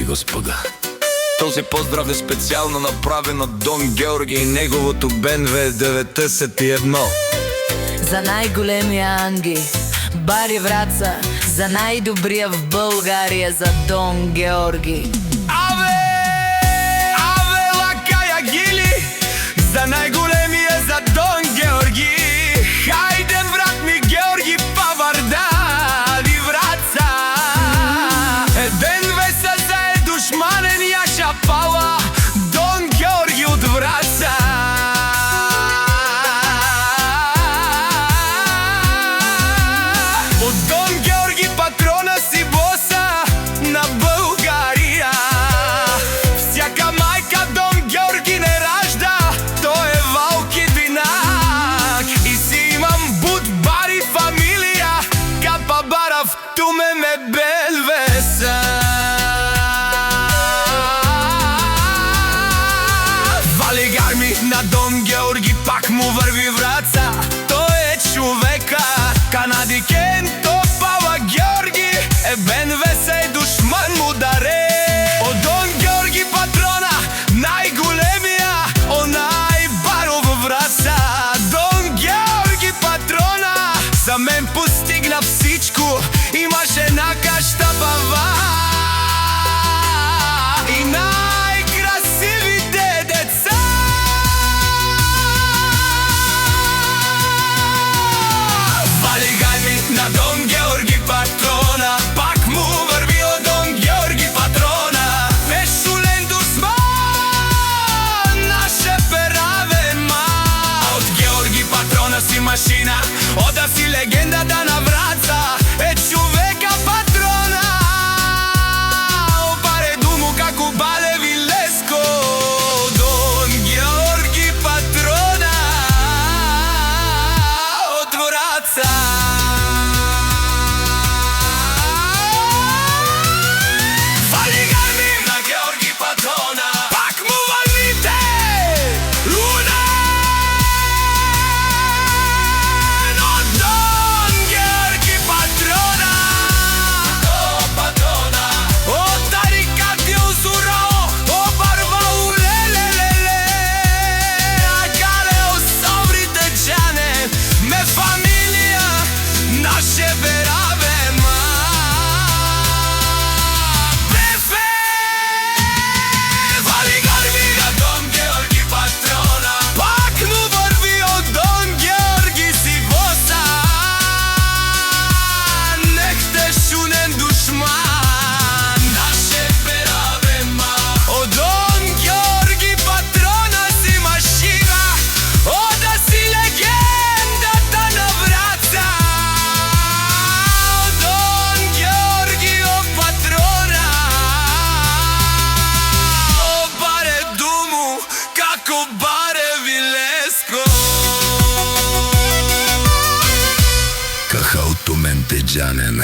господа. Този поздрав е специално направен от Дон Георги и неговото БМВ 91. За най-големия Анги, Бари Враца, за най-добрия в България, за Дон Георги. Аве, лакая гили, за най-големия, за Дон Георги. Хайде, брат ми Георги, паварда ви Враца. Еден веса за е душманен яша пала, Дон Георги от Враца. От Дон Георги патрона си боса на България. Всяка майка Дон Георги не ражда, той е валки винак. И си имам Буд Бари фамилия, Капа Барав, туме ме Белвеса. Вали гарми на Дон Георги, пак му върви Враца. Той е човека, канадикен, топава Георги. Ебен веса и душман му даре. О Дон Георги патрона, най-големия, онай баров Враца. Дон Георги патрона, за мен постигна всичко. Имаше една кащапава и най-красивите деца. Вали гайми на Дон Георги патрона, пак му върви от Дон Георги патрона. Пешулен душман, наше пераве ма. От Георги патрона си машина, ода си легендата на Враца. Е човека патрона, опаре думо како Балеви Леско. Дон Георги патрона от Враца. Вали гарми на Георги патрона, пак му валите лунен от Дон Георги патрона. О патрона, от Тарика Дилзурао, о Барвау лелелеле, акале о Соврите джане, ме фамилия, наше вераве ма. Бефе, вали гарми на Дон Георги патрона, пак му върви от Дон Георги си воса. Нехте шунен душман, наше вераве ма. О Дон Георги патрона си машина, ода си легендата на Враца. О Дон Георги о патрона, о баре думо како Бареви Леско. Кахаутоменте джанен.